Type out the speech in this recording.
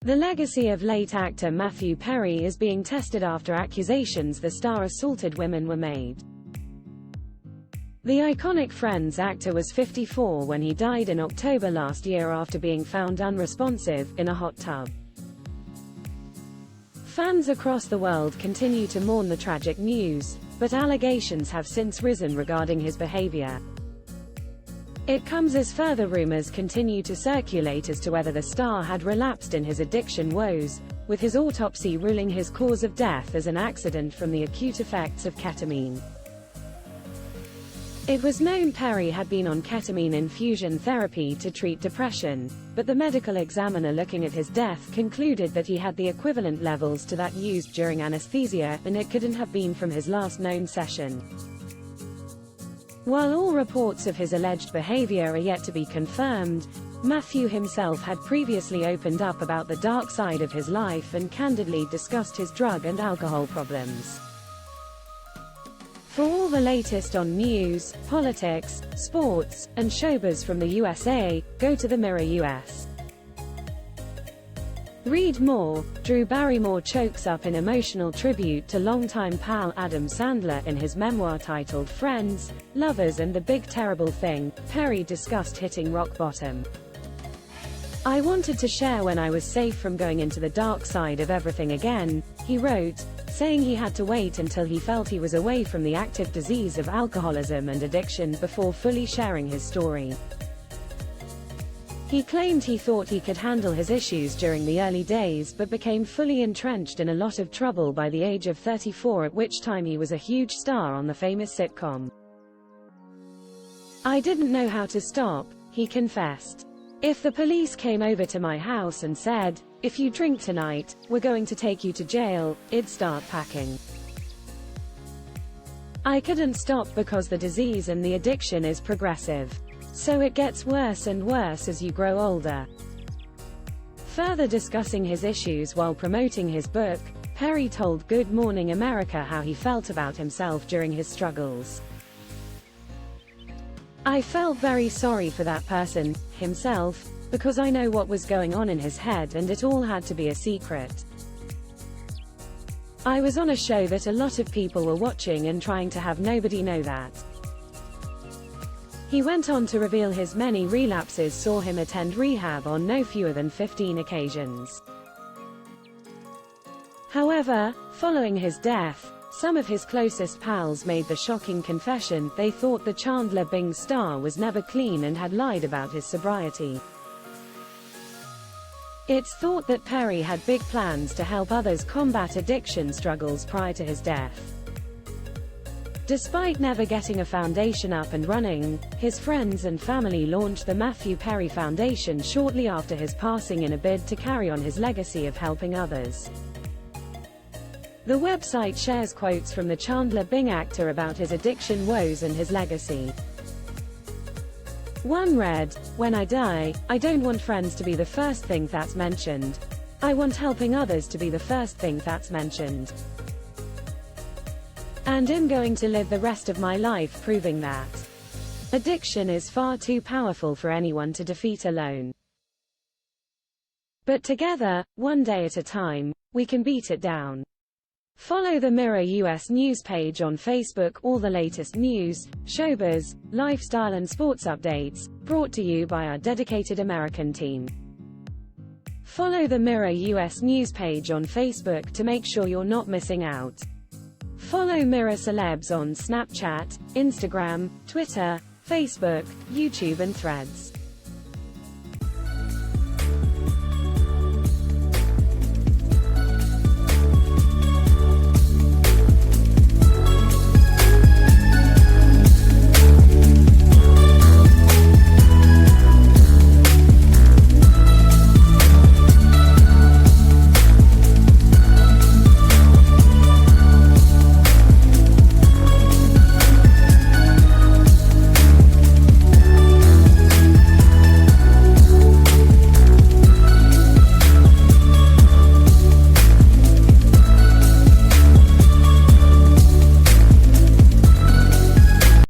The legacy of late actor Matthew Perry is being tested after accusations the star assaulted women were made. The iconic Friends actor was 54 when he died in October last year after being found unresponsive in a hot tub. Fans across the world continue to mourn the tragic news, but allegations have since risen regarding his behaviour. It comes as further rumours continue to circulate as to whether the star had relapsed in his addiction woes, with his autopsy ruling his cause of death as an accident from the acute effects of ketamine. It was known Perry had been on ketamine infusion therapy to treat depression, but the medical examiner looking at his death concluded that he had the equivalent levels to that used during anesthesia, and it couldn't have been from his last known session. While all reports of his alleged behavior are yet to be confirmed, Matthew himself had previously opened up about the dark side of his life and candidly discussed his drug and alcohol problems. For all the latest on news, politics, sports, and showbiz from the USA, go to the Mirror US. Read more. Drew Barrymore chokes up in emotional tribute to longtime pal Adam Sandler in his memoir titled Friends, Lovers and the Big Terrible Thing. Perry discussed hitting rock bottom. "I wanted to share when I was safe from going into the dark side of everything again," he wrote, saying he had to wait until he felt he was away from the active disease of alcoholism and addiction before fully sharing his story. He claimed he thought he could handle his issues during the early days but became fully entrenched in a lot of trouble by the age of 34, at which time he was a huge star on the famous sitcom. "I didn't know how to stop," he confessed. "If the police came over to my house and said, 'If you drink tonight, we're going to take you to jail,' I'd start packing. I couldn't stop because the disease and the addiction is progressive. So it gets worse and worse as you grow older." Further discussing his issues while promoting his book, Perry told Good Morning America how he felt about himself during his struggles. "I felt very sorry for that person, himself, because I know what was going on in his head and it all had to be a secret. I was on a show that a lot of people were watching and trying to have nobody know that." He went on to reveal his many relapses saw him attend rehab on no fewer than 15 occasions. However, following his death, some of his closest pals made the shocking confession they thought the Chandler Bing star was never clean and had lied about his sobriety. It's thought that Perry had big plans to help others combat addiction struggles prior to his death. Despite never getting a foundation up and running, his friends and family launched the Matthew Perry Foundation shortly after his passing in a bid to carry on his legacy of helping others. The website shares quotes from the Chandler Bing actor about his addiction woes and his legacy. One read, "When I die, I don't want friends to be the first thing that's mentioned. I want helping others to be the first thing that's mentioned. And I'm going to live the rest of my life proving that. Addiction is far too powerful for anyone to defeat alone. But together, one day at a time, we can beat it down." Follow the Mirror US news page on Facebook. All the latest news, showbiz, lifestyle and sports updates, brought to you by our dedicated American team. Follow the Mirror US news page on Facebook to make sure you're not missing out. Follow Mirror Celebs on Snapchat, Instagram, Twitter, Facebook, YouTube and Threads.